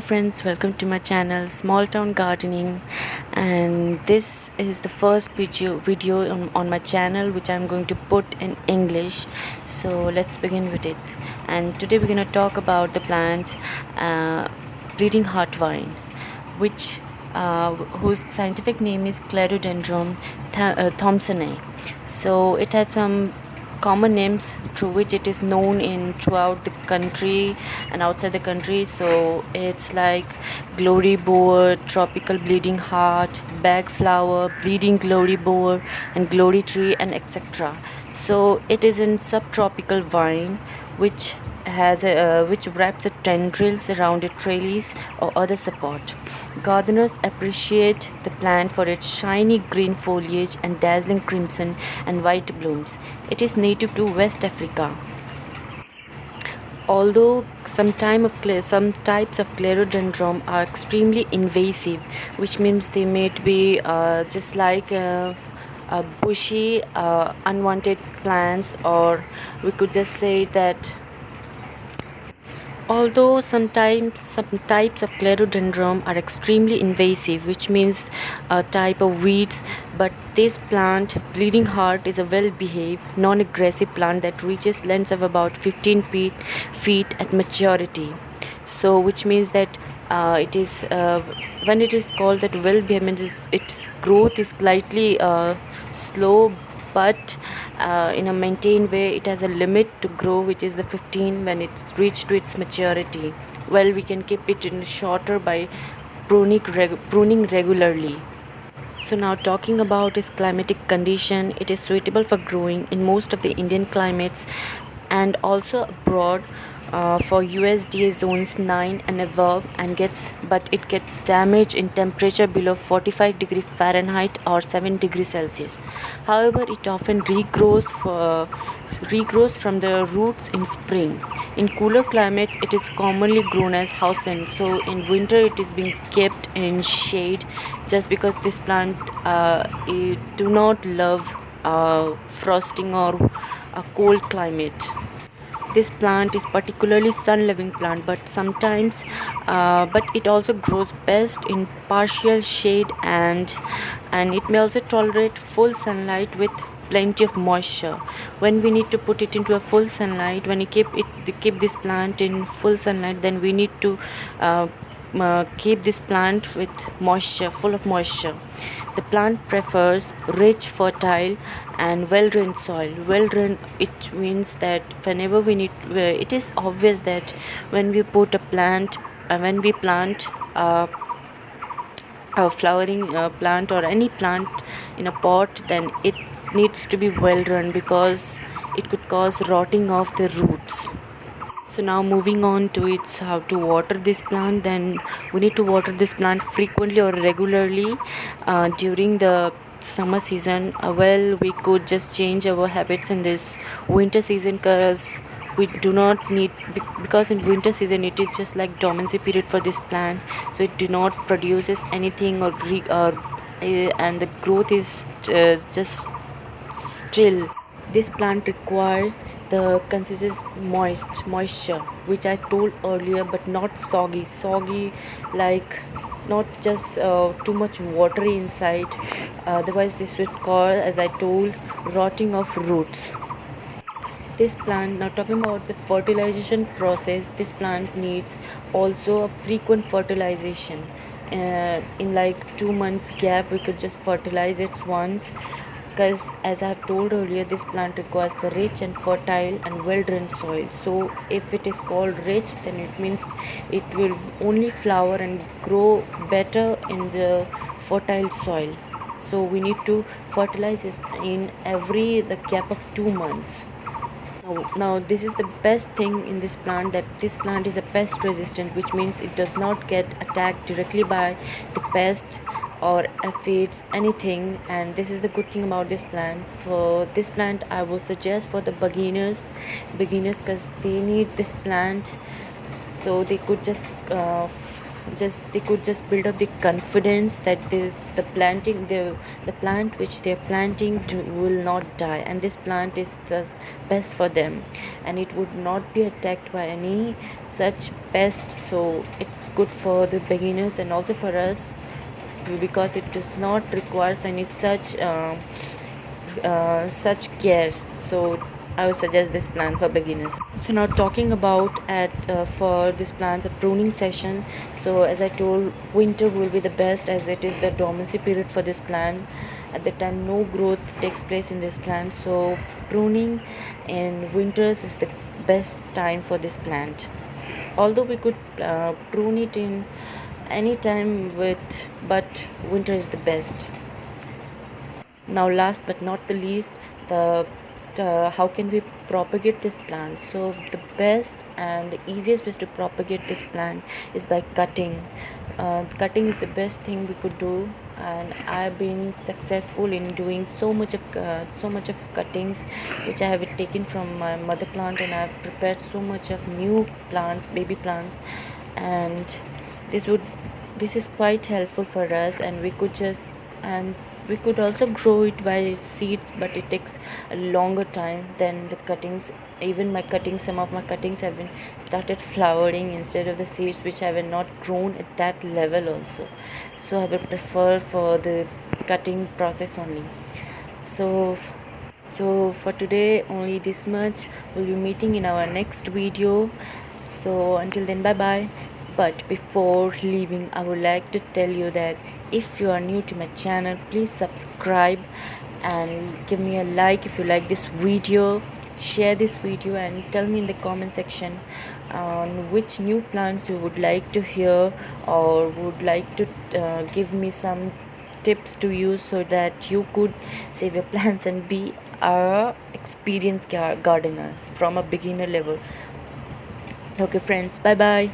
friends, welcome to my channel Small Town Gardening, and this is the first video on my channel which I'm going to put in English. So let's begin with it. And today we're going to talk about the plant bleeding heart vine, which whose scientific name is Clerodendron thompsoni. So it has some common names through which it is known in throughout the country and outside the country. So it's like glory borer, tropical bleeding heart, bag flower, bleeding glory borer, and glory tree, and etc. So it is in subtropical vine which which wraps its tendrils around a trellis or other support. Gardeners appreciate the plant for its shiny green foliage and dazzling crimson and white blooms. It is native to West Africa. Although some types of Clerodendron are extremely invasive, which means they may be just like bushy, unwanted plants, or we could just say that although sometimes some types of Clerodendron are extremely invasive, which means a type of weeds, but this plant, bleeding heart, is a well-behaved, non-aggressive plant that reaches lengths of about 15 feet at maturity. So, which means that it is when it is called that well-behaved, its growth is slightly slow, but in a maintained way. It has a limit to grow, which is the 15 when it's reached to its maturity. Well, we can keep it in shorter by pruning regularly. So now talking about its climatic condition, it is suitable for growing in most of the Indian climates and also abroad for USDA zones 9 and above, but it gets damaged in temperature below 45 degree Fahrenheit or 7 degrees Celsius. However, it often regrows from the roots in spring. In cooler climates, it is commonly grown as houseplant. So in winter, it is being kept in shade, just because this plant it do not love frosting or a cold climate. This plant is particularly sun-loving plant, but it also grows best in partial shade, and it may also tolerate full sunlight with plenty of moisture. When we need to put it into a full sunlight, when you keep this plant in full sunlight, then we need to keep this plant with moisture, full of moisture. The plant prefers rich, fertile, and well-drained soil. Well-drained, it means that whenever we need, it is obvious that when we put a plant, when we plant a flowering plant or any plant in a pot, then it needs to be well-drained because it could cause rotting of the roots. So now moving on to its how to water this plant, then we need to water this plant frequently or regularly during the summer season. Well, we could just change our habits in this winter season, because we do not need, because in winter season it is just like dormancy period for this plant, so it do not produces anything and the growth is just still. This plant requires the consistent moisture, which I told earlier, but not soggy, like not just too much watery inside. Otherwise, this would cause, as I told, rotting of roots. This plant, now talking about the fertilization process, this plant needs also a frequent fertilization. In like 2 months gap, we could just fertilize it once, because as I have told earlier, this plant requires a rich and fertile and well-drained soil. So if it is called rich, then it means it will only flower and grow better in the fertile soil. So we need to fertilize it in the gap of 2 months. Now this is the best thing in this plant, that this plant is a pest resistant, which means it does not get attacked directly by the pest or aphids, anything. And this is the good thing about this plant. For this plant, I will suggest for the beginners, because they need this plant, so they could just they could just build up the confidence that the plant which they're planting will not die, and this plant is thus best for them, and it would not be attacked by any such pests. So it's good for the beginners and also for us, because it does not requires any such care. So I would suggest this plant for beginners. So now talking about at for this plant the pruning session. So as I told, winter will be the best as it is the dormancy period for this plant. At the time no growth takes place in this plant, so pruning in winters is the best time for this plant. Although we could prune it in any time with, but winter is the best. Now last but not the least, the how can we propagate this plant? So the best and the easiest way to propagate this plant is by cutting. Cutting is the best thing we could do, and I've been successful in doing so much of cuttings which I have taken from my mother plant, and I've prepared so much of new plants, baby plants, and this would this is quite helpful for us, and we could also grow it by its seeds, but it takes a longer time than the cuttings. Even my cuttings, some of my cuttings have been started flowering instead of the seeds, which have not grown at that level also. So I would prefer for the cutting process only. So so for today only this much. We'll be meeting in our next video. So until then, bye bye. But before leaving, I would like to tell you that if you are new to my channel, please subscribe and give me a like if you like this video. Share this video and tell me in the comment section on which new plants you would like to hear, or would like to give me some tips to use so that you could save your plants and be a experienced gardener from a beginner level. Okay friends, bye bye.